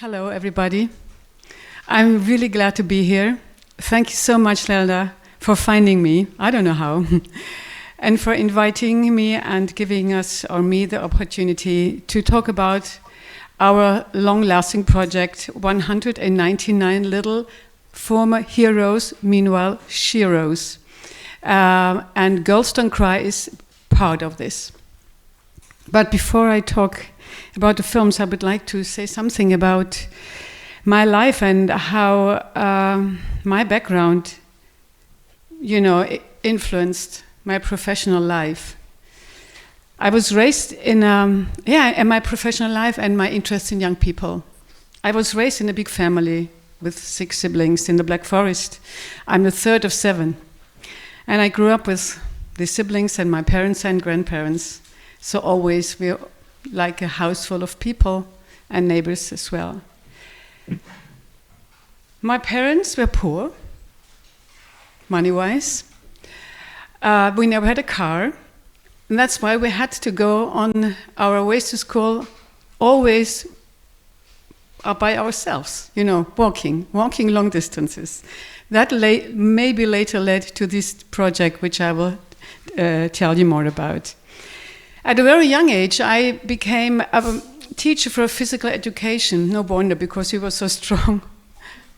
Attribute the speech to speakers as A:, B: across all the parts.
A: Hello, everybody. I'm really glad to be here. Thank you so much, Lelda, for finding me. I don't know how. And for inviting me and giving us or me the opportunity to talk about our long-lasting project, 199 Little Former Heroes, Meanwhile Sheroes. And Girls Don't Cry is part of this. But before I talk about the films, I would like to say something about my life and how my background, influenced my professional life. I was raised in my professional life and my interest in young people. I was raised in a big family with 6 siblings in the Black Forest. I'm the third of 7. And I grew up with the siblings and my parents and grandparents. So always we're like a house full of people and neighbors as well. My parents were poor, money-wise. We never had a car. And that's why we had to go on our ways to school always by ourselves, walking long distances. That maybe later led to this project, which I will tell you more about. At a very young age, I became a teacher for physical education. No wonder, because he was so strong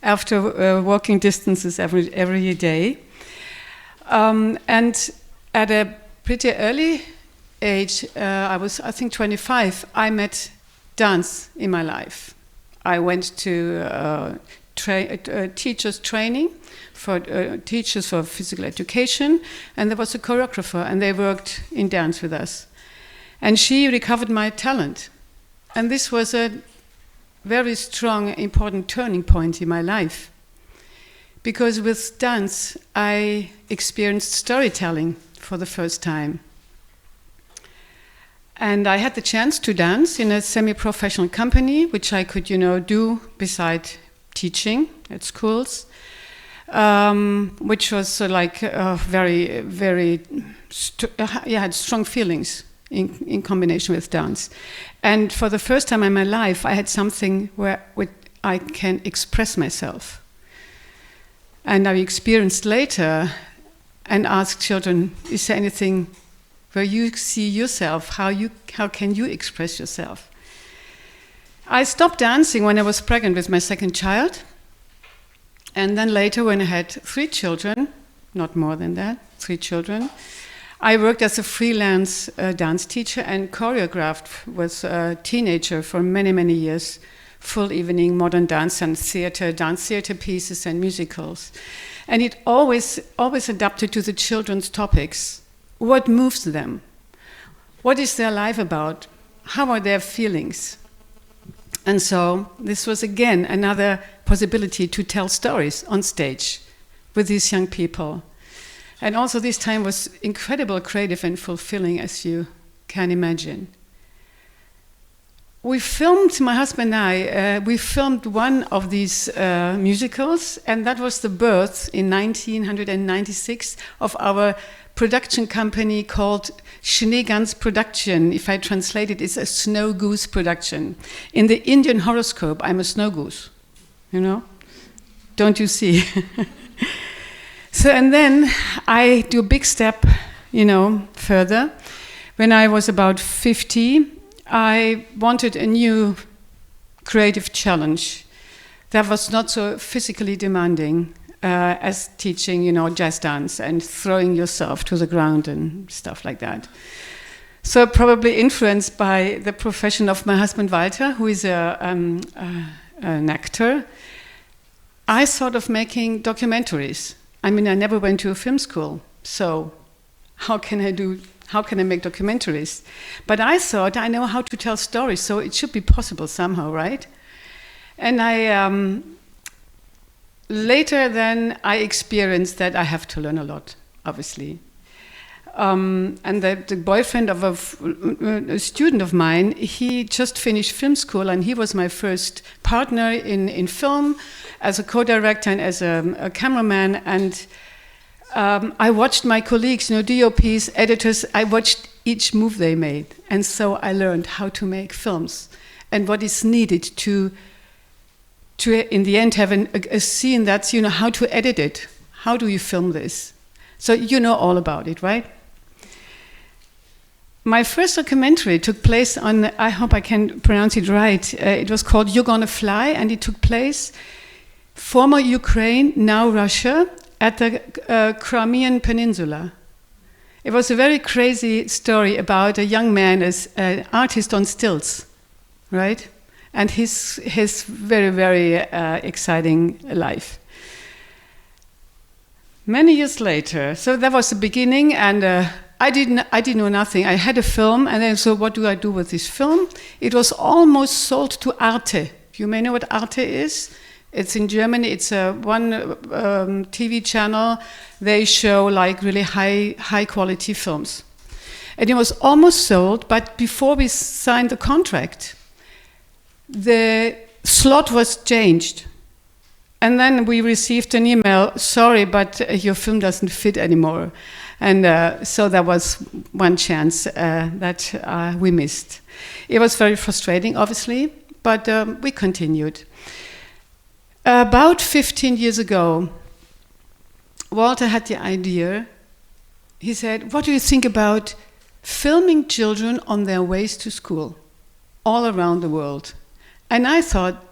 A: after walking distances every day. And at a pretty early age, I think 25, I met dance in my life. I went to teachers training for teachers for physical education, and there was a choreographer, and they worked in dance with us. And she recovered my talent. And this was a very strong, important turning point in my life. Because with dance, I experienced storytelling for the first time. And I had the chance to dance in a semi-professional company, which I could, do beside teaching at schools, which was very, very, had strong feelings in combination with dance. And for the first time in my life, I had something where I can express myself. And I experienced later and asked children, is there anything where you see yourself, how can you express yourself? I stopped dancing when I was pregnant with my second child. And then later when I had 3 children, not more than that, 3 children, I worked as a freelance dance teacher and choreographed with a teenager for many, many years, full evening modern dance and dance theater pieces and musicals. And it always adapted to the children's topics. What moves them? What is their life about? How are their feelings? And so this was again another possibility to tell stories on stage with these young people. And also this time was incredible, creative and fulfilling, as you can imagine. We filmed, my husband and I, we filmed one of these musicals, and that was the birth in 1996 of our production company called Schneegans Production. If I translate it, it's a snow goose production. In the Indian horoscope, I'm a snow goose, Don't you see? So, and then I do a big step, further. When I was about 50, I wanted a new creative challenge that was not so physically demanding as teaching, jazz dance and throwing yourself to the ground and stuff like that. So probably influenced by the profession of my husband Walter, who is an actor, I thought of making documentaries. I never went to a film school, so how can I make documentaries? But I thought I know how to tell stories, so it should be possible somehow, right? And I later then I experienced that I have to learn a lot, obviously. And the boyfriend of a student of mine, he just finished film school, and he was my first partner in film, as a co-director and as a cameraman. And I watched my colleagues, DOPs, editors, I watched each move they made. And so I learned how to make films and what is needed to to, in the end, have a scene that's, you know, how to edit it. How do you film this? So you know all about it, right? My first documentary took place on, I hope I can pronounce it right, it was called You're Gonna Fly, and it took place former Ukraine, now Russia, at the Crimean Peninsula. It was a very crazy story about a young man as an artist on stilts, right? And his very, very exciting life. Many years later, so that was the beginning, and I didn't know nothing. I had a film, and then so what do I do with this film? It was almost sold to Arte. You may know what Arte is. It's in Germany. It's one TV channel. They show like really high quality films, and it was almost sold. But before we signed the contract, the slot was changed. And then we received an email, sorry, but your film doesn't fit anymore. And so that was one chance that we missed. It was very frustrating, obviously, but we continued. About 15 years ago, Walter had the idea. He said, what do you think about filming children on their ways to school all around the world? And I thought,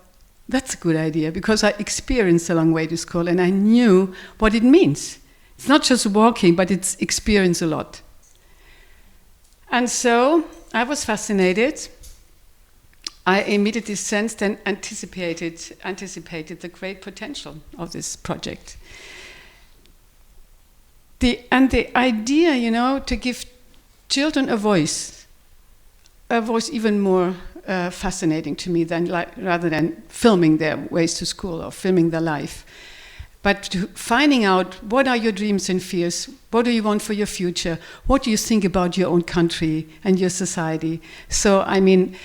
A: that's a good idea, because I experienced a long way to school and I knew what it means. It's not just walking, but it's experience a lot. And so I was fascinated. I immediately sensed and anticipated the great potential of this project. The idea, you know, to give children a voice even more fascinating to me than rather than filming their ways to school or filming their life, but finding out what are your dreams and fears, what do you want for your future, what do you think about your own country and your society. So I mean,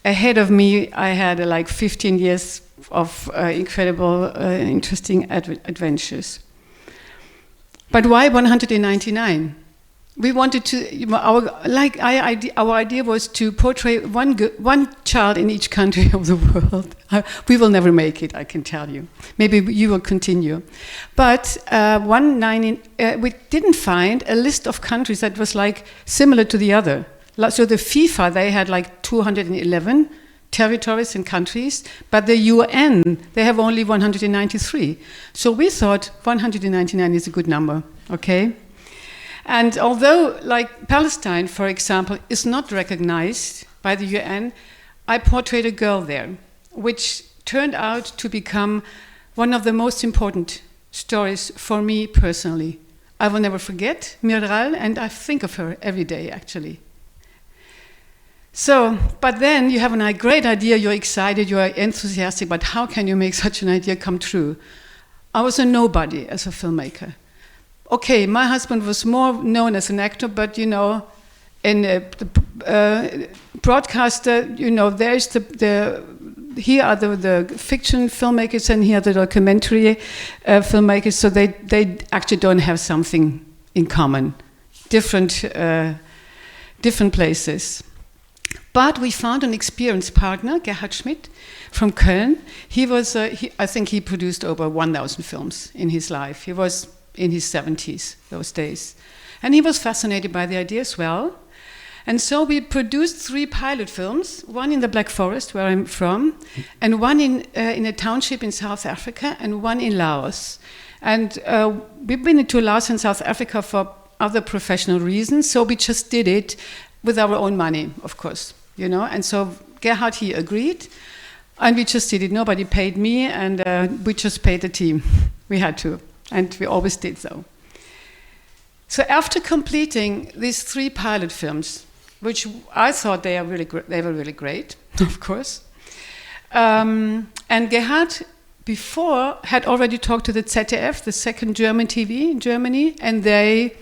A: ahead of me I had like 15 years of incredible, interesting adventures. But why 199? We wanted to, our idea was to portray one child in each country of the world. We will never make it, I can tell you. Maybe you will continue. But we didn't find a list of countries that was like similar to the other. So the FIFA, they had like 211 territories and countries, but the UN, they have only 193. So we thought 199 is a good number, okay? And although, like Palestine, for example, is not recognized by the UN, I portrayed a girl there, which turned out to become one of the most important stories for me personally. I will never forget Miral, and I think of her every day, actually. So, but then you have a great idea, you're excited, you're enthusiastic, but how can you make such an idea come true? I was a nobody as a filmmaker. Okay, my husband was more known as an actor, but you know, in the broadcaster, you know, there's here are the fiction filmmakers and here are the documentary filmmakers, so they actually don't have something in common, different places. But we found an experienced partner, Gerhard Schmidt, from Köln. I think he produced over 1,000 films in his life. He was in his 70s those days. And he was fascinated by the idea as well. And so we produced 3 pilot films, one in the Black Forest, where I'm from, and one in a township in South Africa, and one in Laos. And we've been to Laos and South Africa for other professional reasons, so we just did it with our own money, of course, you know. And so Gerhard, he agreed, and we just did it. Nobody paid me, and we just paid the team. We had to. And we always did so. So after completing these 3 pilot films, which I thought they were really great, of course, and Gerhard before had already talked to the ZDF, the second German TV in Germany, and they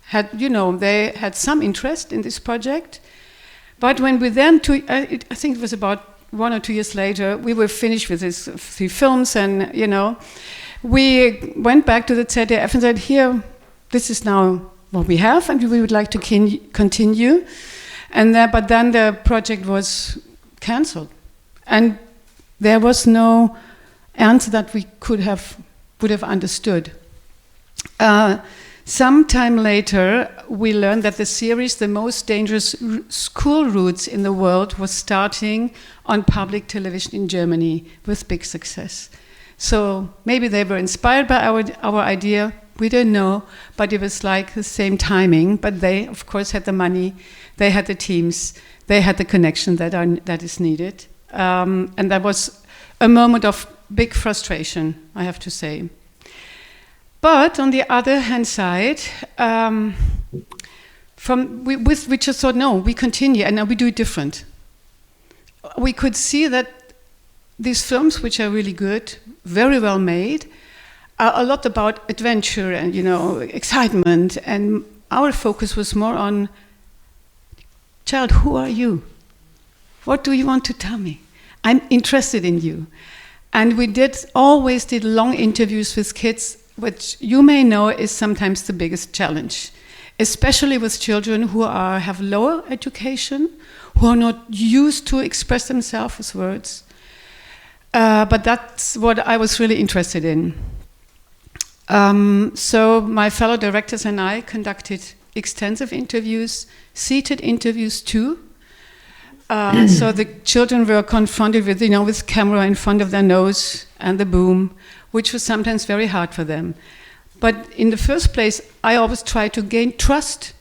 A: had some interest in this project. But when we then, I think it was about 1 or 2 years later, we were finished with these 3 films, and you know, we went back to the ZDF and said, here, this is now what we have, and we would like to continue. But then the project was cancelled. And there was no answer that we would have understood. Sometime later, we learned that the series, The Most Dangerous School Routes in the World, was starting on public television in Germany with big success. So maybe they were inspired by our idea, we don't know, but it was like the same timing. But they, of course, had the money, they had the teams, they had the connection that is needed. And that was a moment of big frustration, I have to say. But on the other hand side, we just thought, no, we continue, and now we do it different. We could see that these films, which are really good, very well made, are a lot about adventure and, excitement. And our focus was more on, child, who are you? What do you want to tell me? I'm interested in you. And we always did long interviews with kids, which you may know is sometimes the biggest challenge, especially with children who have lower education, who are not used to express themselves with words. But that's what I was really interested in. So my fellow directors and I conducted extensive interviews, seated interviews too. So the children were confronted with camera in front of their nose and the boom, which was sometimes very hard for them. But in the first place, I always try to gain trust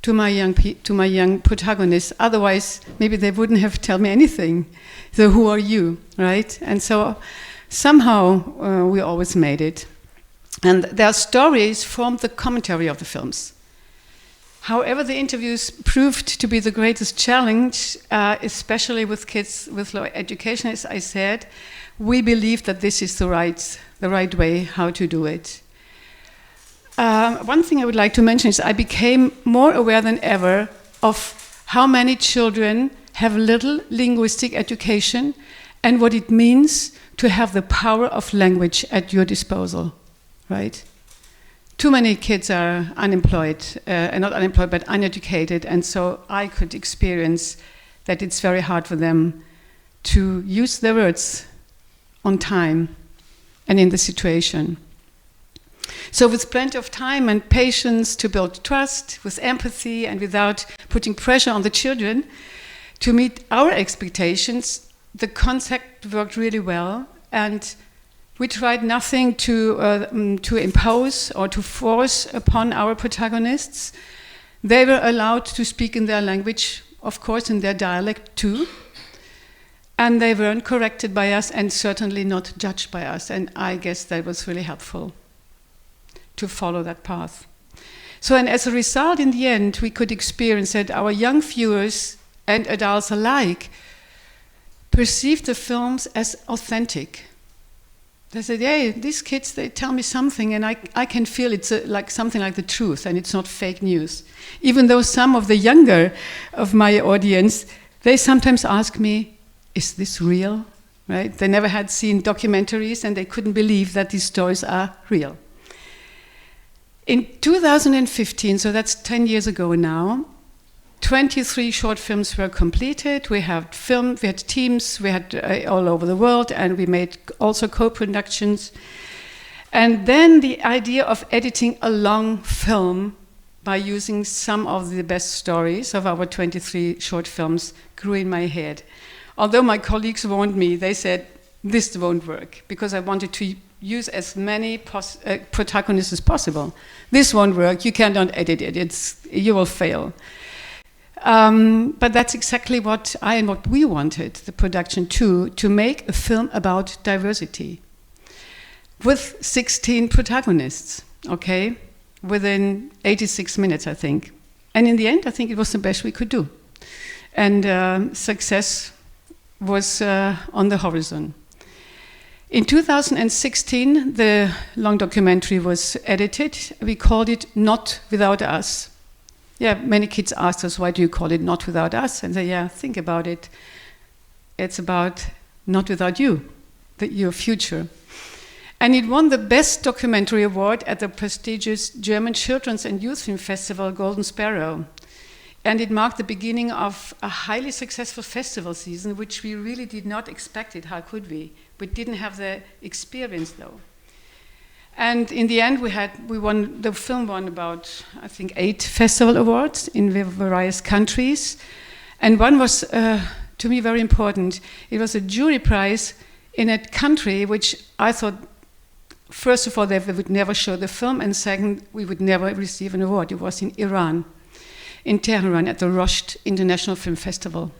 A: to my young protagonists. Otherwise, maybe they wouldn't have told me anything. So who are you, right? And so somehow we always made it. And their stories formed the commentary of the films. However, the interviews proved to be the greatest challenge, especially with kids with low education, as I said. We believe that this is the right way how to do it. One thing I would like to mention is I became more aware than ever of how many children have little linguistic education and what it means to have the power of language at your disposal, right? Too many kids are unemployed, not unemployed, but uneducated, and so I could experience that it's very hard for them to use their words on time and in the situation. So with plenty of time and patience to build trust, with empathy and without putting pressure on the children to meet our expectations, the concept worked really well, and we tried nothing to impose or to force upon our protagonists. They were allowed to speak in their language, of course, in their dialect too. And they weren't corrected by us and certainly not judged by us. And I guess that was really helpful to follow that path. So, and as a result, in the end, we could experience that our young viewers and adults alike perceived the films as authentic. They said, hey, these kids, they tell me something, and I can feel it's like something like the truth, and it's not fake news. Even though some of the younger of my audience, they sometimes ask me, is this real? Right? They never had seen documentaries, and they couldn't believe that these stories are real. In 2015, so that's 10 years ago now, 23 short films were completed. We had teams, we had all over the world, and we made also co-productions. And then the idea of editing a long film by using some of the best stories of our 23 short films grew in my head. Although my colleagues warned me, they said, this won't work, because I wanted to use as many protagonists as possible. This won't work, you cannot edit it, you will fail. But that's exactly what we wanted, the production too, to make a film about diversity with 16 protagonists, okay, within 86 minutes, I think. And in the end, I think it was the best we could do. And success was on the horizon. In 2016, the long documentary was edited. We called it Not Without Us. Yeah, many kids asked us, why do you call it Not Without Us? And say, yeah, think about it. It's about not without you, your future. And it won the Best Documentary Award at the prestigious German Children's and Youth Film Festival, Golden Sparrow. And it marked the beginning of a highly successful festival season, which we really did not expect it. How could we? We didn't have the experience, though. And in the end, the film won about, I think, 8 festival awards in various countries. And one was, to me, very important. It was a jury prize in a country which I thought, first of all, they would never show the film, and second, we would never receive an award. It was in Iran, in Tehran, at the Rusht International Film Festival.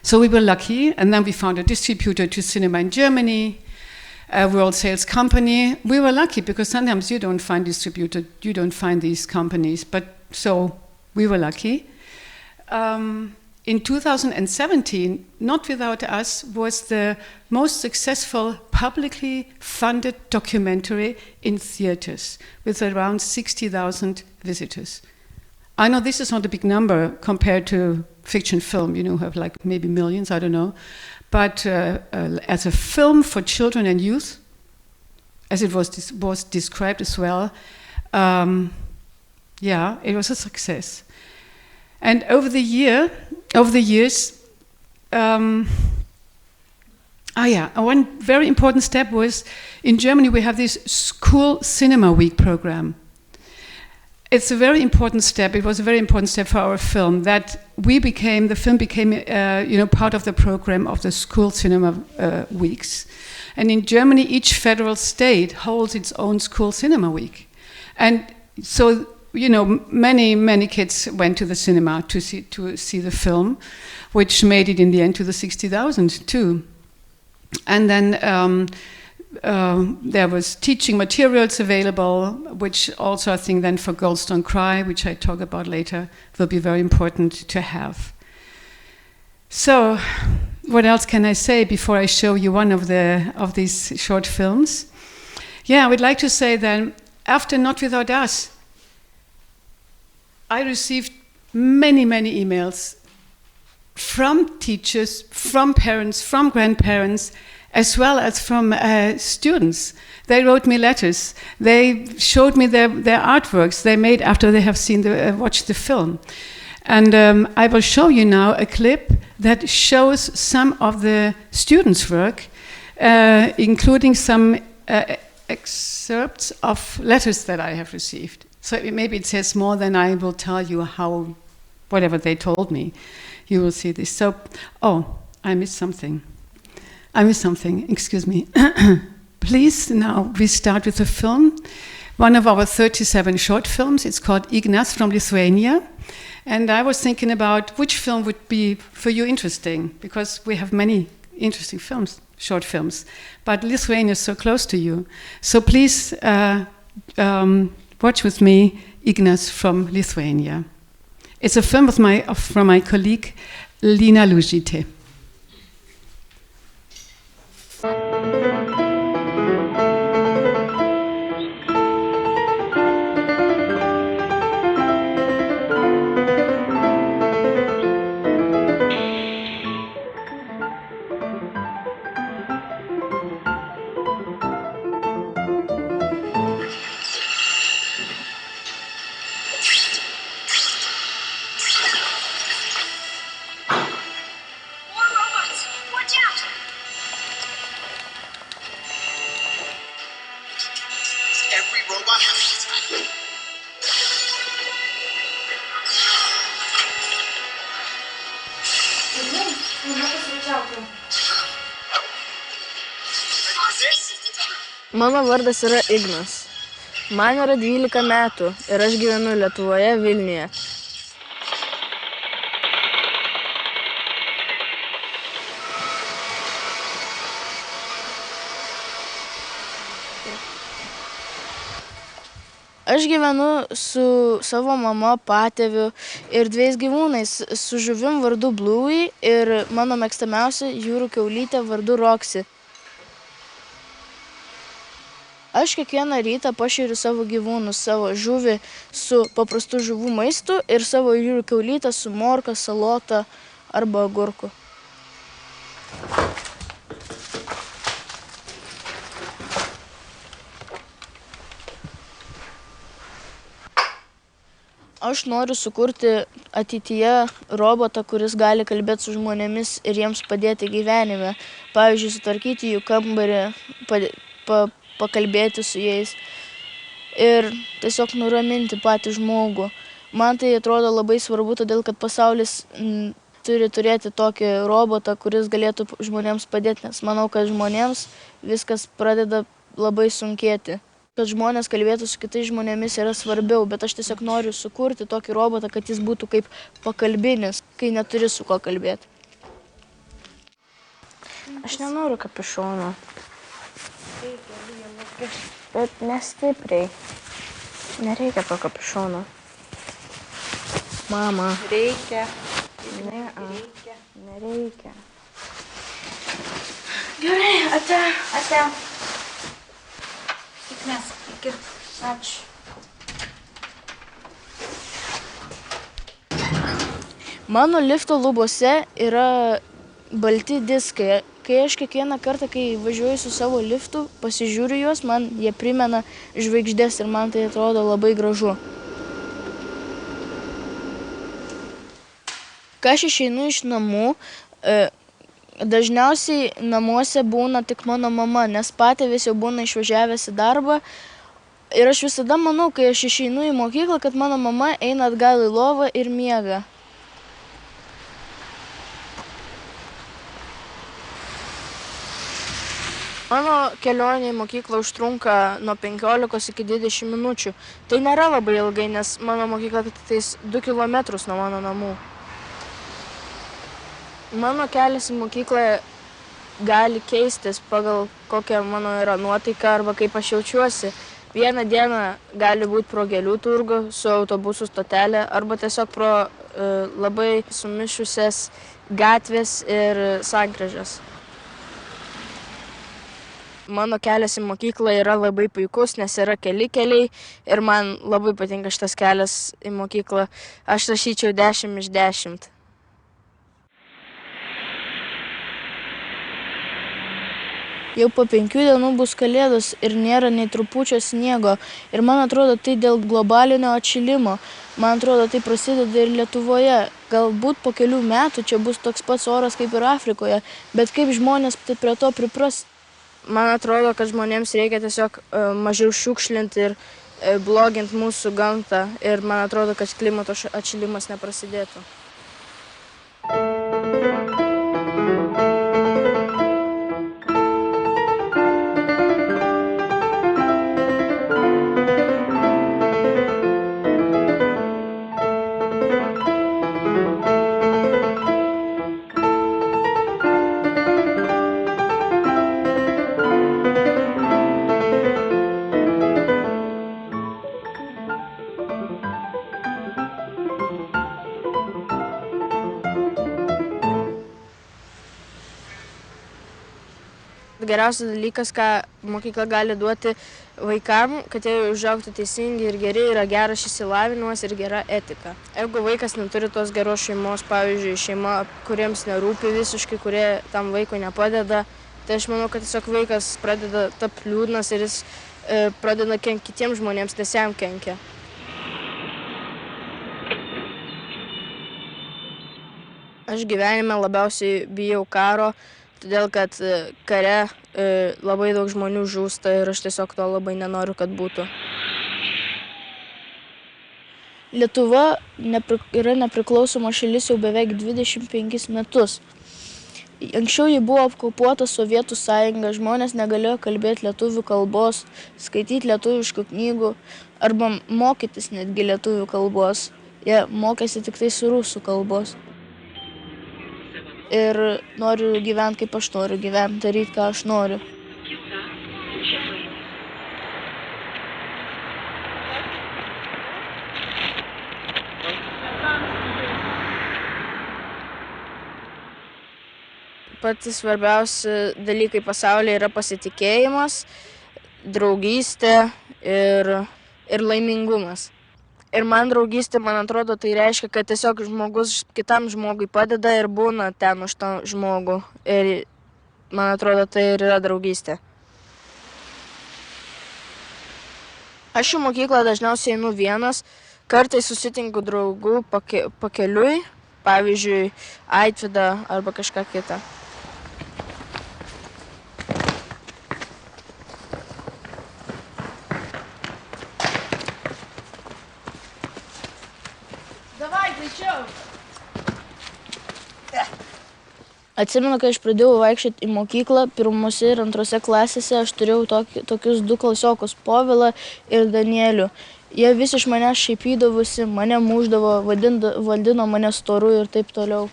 A: So we were lucky, and then we found a distributor to cinema in Germany, a world sales company. We were lucky because sometimes you don't find distributor, you don't find these companies, but so we were lucky. In 2017, Not Without Us was the most successful publicly funded documentary in theaters with around 60,000 visitors. I know this is not a big number compared to fiction film, have like maybe millions, I don't know. But as a film for children and youth, as it was described as well, it was a success. And over the years, one very important step was, in Germany we have this School Cinema Week program. It's a very important step. It was a very important step for our film that the film became part of the program of the school cinema weeks. And in Germany, each federal state holds its own school cinema week. And so, many kids went to the cinema to see the film, which made it in the end to the 60,000 too. And then there was teaching materials available, which also I think then for Girls Don't Cry, which I talk about later, will be very important to have. So, what else can I say before I show you one of these short films? Yeah, I would like to say that after Not Without Us, I received many emails from teachers, from parents, from grandparents, as well as from students. They wrote me letters. They showed me their artworks they made after they have watched the film. And I will show you now a clip that shows some of the students' work, including some excerpts of letters that I have received. So maybe it says more than I will tell you whatever they told me. You will see this. So, I missed something. Excuse me. Please, now we start with a film. One of our 37 short films. It's called Ignas from Lithuania. And I was thinking about which film would be for you interesting, because we have many interesting films, short films. But Lithuania is so close to you. So please watch with me Ignas from Lithuania. It's a film from my colleague Lina Luzite.
B: Mano vardas yra Ignas. Man yra 12 metų ir aš gyvenu Lietuvoje, Vilniuje. Aš gyvenu su savo mama, patėviu ir 2 gyvūnais, su žuvim vardu Bluey ir mano mėgstamiausia jūrų kiaulytė vardu Roxy. Aš kiekvieną rytą pašeriu savo gyvūnus, savo žuvį su paprastu žuvų maistu ir savo jūrų kiaulytę su morka, salota arba agurku. Aš noriu sukurti ateityje robotą, kuris gali kalbėti su žmonėmis ir jiems padėti gyvenime. Pavyzdžiui, sutvarkyti jų kambarį, pakalbėti su jais ir tiesiog nuraminti patį žmogų. Man tai atrodo labai svarbu, todėl kad pasaulis turi turėti tokį robotą, kuris galėtų žmonėms padėti, nes manau, kad žmonėms viskas pradeda labai sunkėti. Kad žmonės kalbėtų su kitais žmonėmis yra svarbiau, bet aš tiesiog noriu sukurti tokį robotą, kad jis būtų kaip pakalbinis, kai neturi su ko kalbėti.
C: Aš nenoriu kapišono. Bet nestipriai. Nereikia to kapišono. Mama.
A: Reikia.
C: Nereikia.
B: Gerai, ate.
A: Sėkmės. Iki.
B: Ačiū. Mano lifto lubose yra balti diskai. Kai aš kiekvieną kartą, kai važiuoju su savo liftu, pasižiūriu juos, man jie primena žvaigždės ir man tai atrodo labai gražu. Kai aš išeinu iš namų, dažniausiai namuose būna tik mano mama, nes patėvis jau būna išvažiavęs į darbą. Ir aš visada manau, kai aš išeinu į mokyklą, kad mano mama eina atgal į lovą ir miega. Mano kelionė į mokyklą užtrunka nuo 15 iki 20 minučių. Tai nėra labai ilgai, nes mano mokykla tais 2 kilometrus nuo mano namų. Mano kelias į mokyklą gali keistis pagal kokia mano yra nuotaika arba kaip aš jaučiuosi. Vieną dieną gali būti pro gėlių turgų su autobusų stotelė arba tiesiog pro labai sumišusias gatvės ir sankryžas. Mano kelias į mokyklą yra labai puikus, nes yra keli keliai ir man labai patinka šitas kelias į mokyklą. Aš rašyčiau 10 iš 10. Jau po 5 dienų bus kalėdos ir nėra nei trupučio sniego. Ir man atrodo, tai dėl globalinio atšilimo. Man atrodo, tai prasideda ir Lietuvoje. Galbūt po kelių metų čia bus toks pats oras kaip ir Afrikoje, bet kaip žmonės prie to pripras? Man atrodo, kad žmonėms reikia tiesiog mažiau šiukšlinti ir bloginti mūsų gamtą. Ir man atrodo, kad klimato atšilimas neprasidėtų. Geriausias dalykas, ką mokykla gali duoti vaikam, kad jie užaugtų teisingi ir geri, yra geras išsilavinimas ir gera etika. Jeigu vaikas neturi tos geros šeimos, pavyzdžiui, šeima, kuriems nerūpi visiškai, kurie tam vaikui nepadeda, tai aš manau, kad tiesiog vaikas pradeda tapti liūdnas ir jis pradeda kenkti kitiems žmonėms, nes jam kenkia. Aš gyvenime labiausiai bijau karo, todėl kad kare labai daug žmonių žūsta ir aš tiesiog to labai nenoriu, kad būtų. Lietuva yra nepriklausoma šalis jau beveik 25 metus. Anksčiau ji buvo okupuota Sovietų sąjunga, žmonės negalėjo kalbėti lietuvių kalbos, skaityti lietuviškų knygų arba mokytis netgi lietuvių kalbos. Jie mokėsi tik tai su rusų kalbos. Ir noriu gyventi, kaip aš noriu gyventi, daryti, ką aš noriu. Patys svarbiausi dalykai pasaulyje yra pasitikėjimas, draugystė ir laimingumas. Ir man draugystė, man atrodo, tai reiškia, kad tiesiog žmogus kitam žmogui padeda ir būna ten už tą žmogų. Ir man atrodo, tai ir yra draugystė. Aš į mokyklą dažniausiai einu vienas, Kartais susitinku draugų pakeliui, pavyzdžiui, Aitvydą arba kažką kitą. Davai, greičiau! Atsimenu, kai aš pradėjau vaikščioti į mokyklą, pirmose ir antrose klasėse aš turėjau tokius 2 klasiokus, Povilą ir Danielių. Jie vis iš manęs šaipydavosi, mane mušdavo, vadino mane storu ir taip toliau.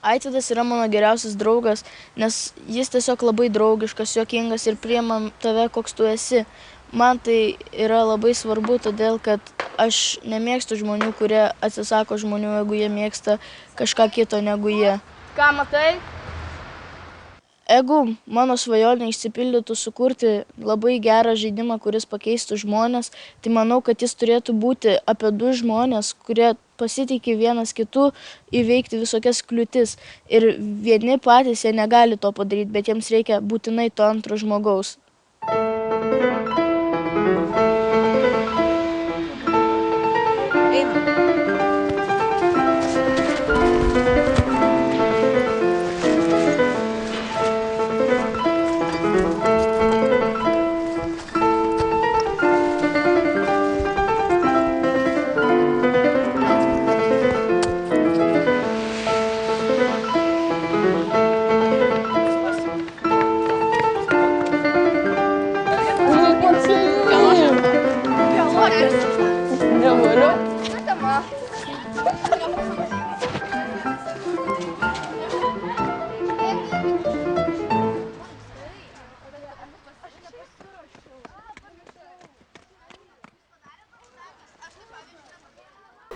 B: Aitvydas yra mano geriausias draugas, nes jis tiesiog labai draugiškas, juokingas ir priima tave, koks tu esi. Man tai yra labai svarbu, todėl kad aš nemėgstu žmonių, kurie atsisako žmonių, jeigu jie mėgsta kažką kito negu jie. Ką matai? Jeigu mano svajonė išsipildytų sukurti labai gerą žaidimą, kuris pakeistų žmonės, tai manau, kad jis turėtų būti apie 2 žmonės, kurie pasitikė vienas kitu įveikti visokias kliūtis. Ir vieni patys jie negali to padaryti, bet jiems reikia būtinai to antro žmogaus.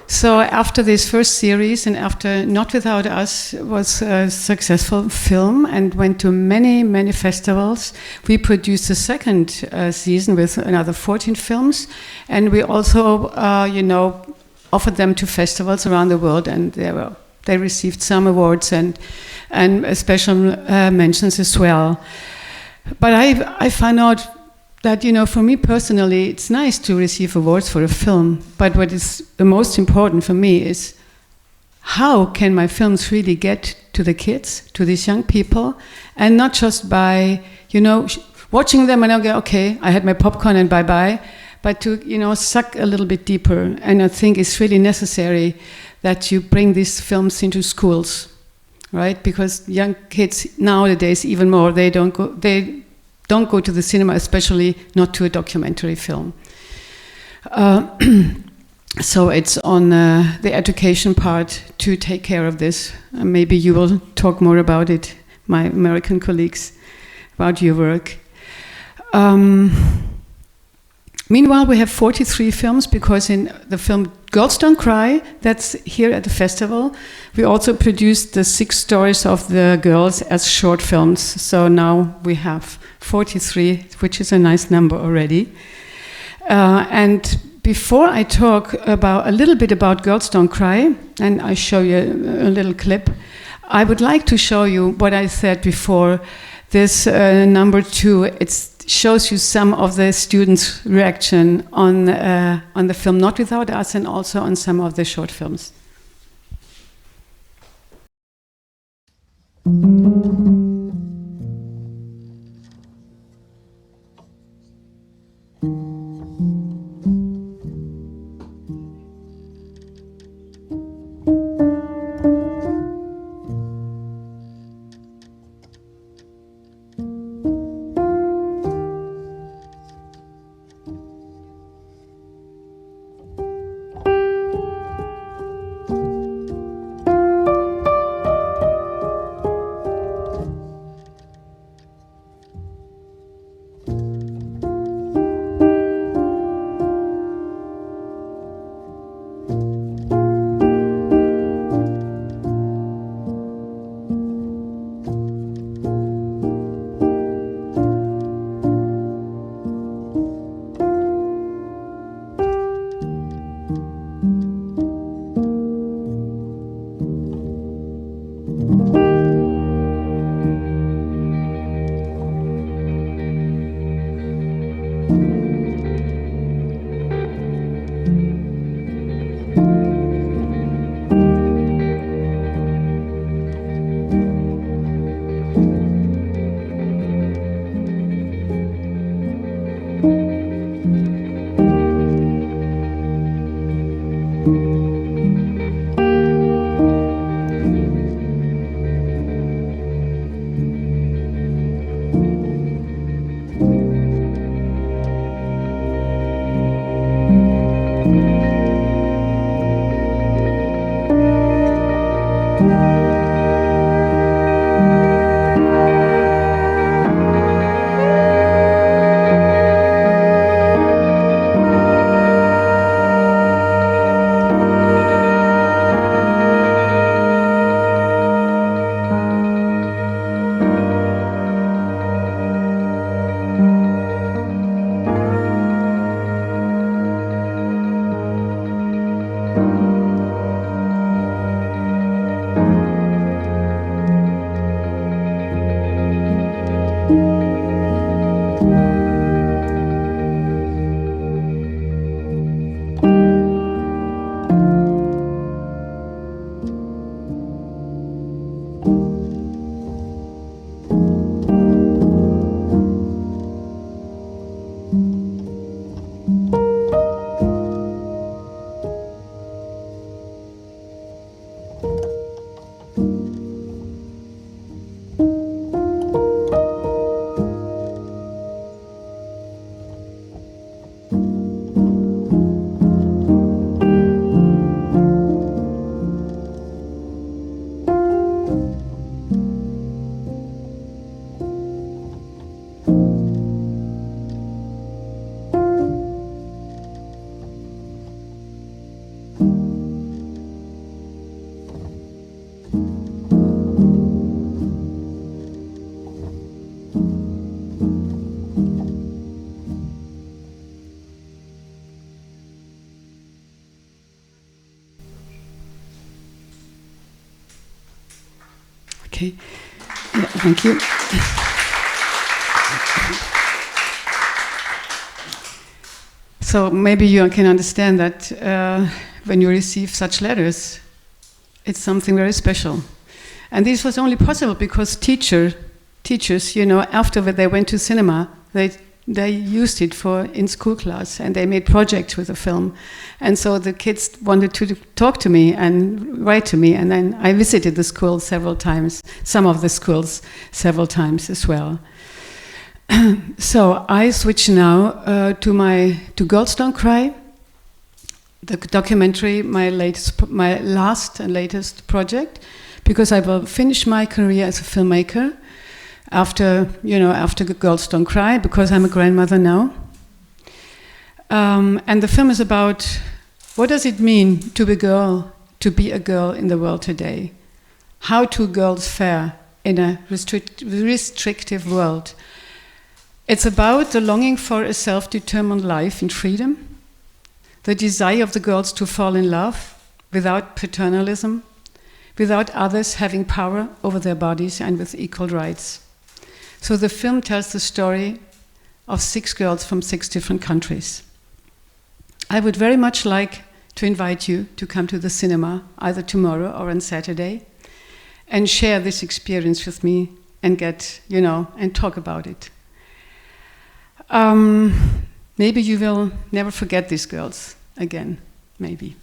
A: So after this first series and after Not Without Us was a successful film and went to many, many festivals, we produced a second season with another 14 films, and we also, offered them to festivals around the world, and they received some awards and special mentions as well. But I found out that, for me personally, it's nice to receive awards for a film, but what is the most important for me is how can my films really get to the kids, to these young people, and not just by, watching them and I go, okay, I had my popcorn and bye-bye, but to, suck a little bit deeper. And I think it's really necessary that you bring these films into schools, right? Because young kids nowadays, even more, they don't go to the cinema, especially not to a documentary film. So it's on the education part to take care of this. Maybe you will talk more about it, my American colleagues, about your work. Meanwhile, we have 43 films, because in the film Girls Don't Cry, that's here at the festival, we also produced the 6 stories of the girls as short films. So now we have 43, which is a nice number already. And before I talk a little bit about Girls Don't Cry, and I show you a little clip, I would like to show you what I said before. This number 2, it shows you some of the students' reaction on the film Not Without Us, and also on some of the short films. Okay. Yeah, thank you. So maybe you can understand that when you receive such letters, it's something very special. And this was only possible because teachers, after they went to cinema, they used it in school class, and they made projects with the film. And so the kids wanted to talk to me and write to me, and then I visited the school several times, some of the schools several times as well. So I switch now to Girls Don't Cry, the documentary, my last and latest project, because I will finish my career as a filmmaker after Girls Don't Cry, because I'm a grandmother now. And the film is about what does it mean to be a girl in the world today? How do girls fare in a restrictive world? It's about the longing for a self-determined life in freedom, the desire of the girls to fall in love without paternalism, without others having power over their bodies, and with equal rights. So the film tells the story of 6 girls from 6 different countries. I would very much like to invite you to come to the cinema either tomorrow or on Saturday and share this experience with me and and talk about it. Maybe you will never forget these girls again, maybe.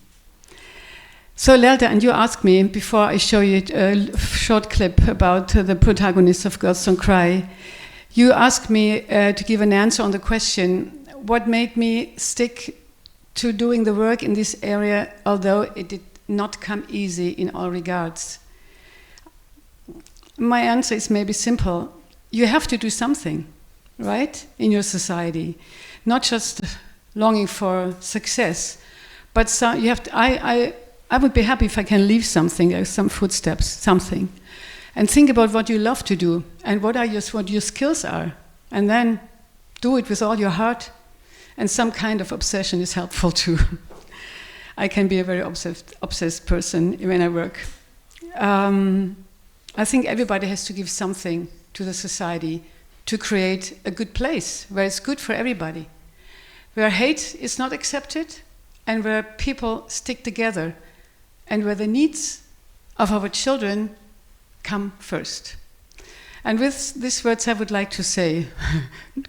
A: So Lelta, and you asked me, before I show you a short clip about the protagonists of Girls Don't Cry, you asked me to give an answer on the question, what made me stick to doing the work in this area, although it did not come easy in all regards? My answer is maybe simple. You have to do something, right, in your society. Not just longing for success, but you have to, I would be happy if I can leave something, like some footsteps, something. And think about what you love to do and what your skills are. And then do it with all your heart. And some kind of obsession is helpful too. I can be a very obsessed person when I work. I think everybody has to give something to the society to create a good place where it's good for everybody, where hate is not accepted and where people stick together and where the needs of our children come first. And with these words, I would like to say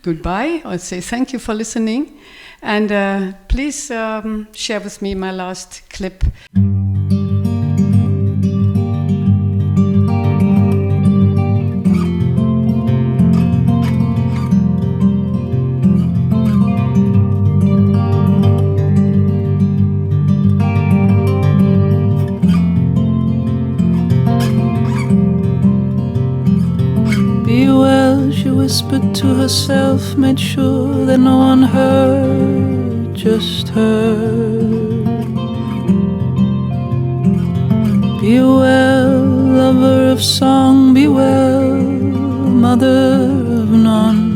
A: goodbye, or say thank you for listening. And please share with me my last clip.
D: whispered to herself, made sure that no one heard, just her. Be well, lover of song, be well, mother of none.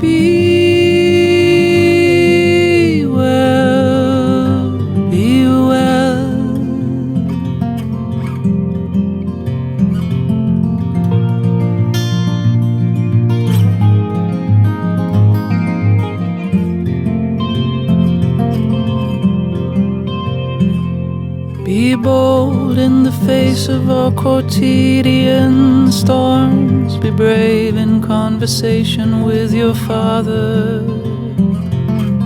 D: Be well, be well. Be bold in the face of all quotidian storms. Be brave in conversation with your father.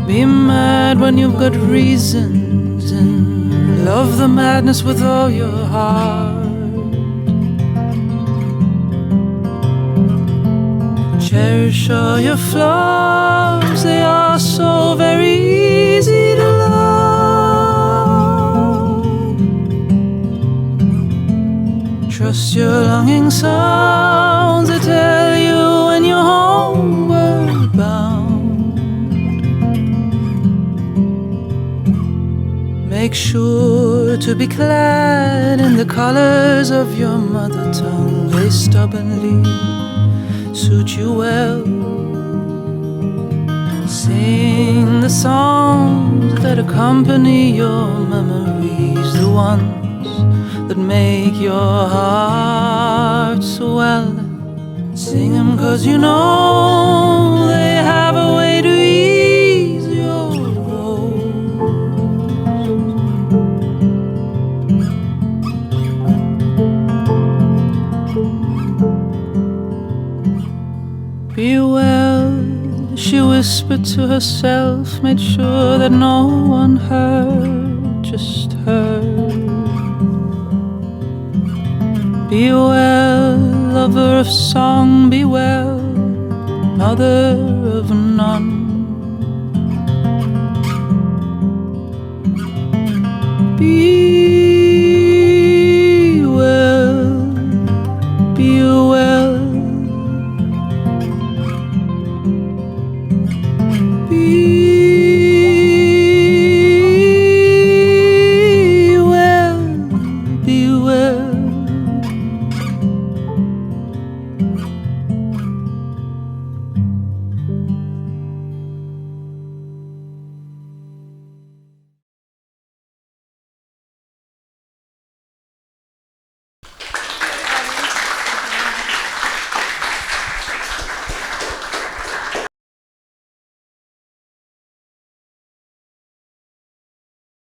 D: Be mad when you've got reasons, and love the madness with all your heart. Cherish all your flaws, they are so very easy to love. Trust your longing sounds, they tell you when you're homeward bound. Make sure to be clad in the colors of your mother tongue. They stubbornly suit you well. Sing the songs that accompany your memories, the ones that make your heart swell. Sing them 'cause you know they have a way to ease your woes. Be well, she whispered to herself, made sure that no one heard, just her. Be well, lover of song, be well, mother of none.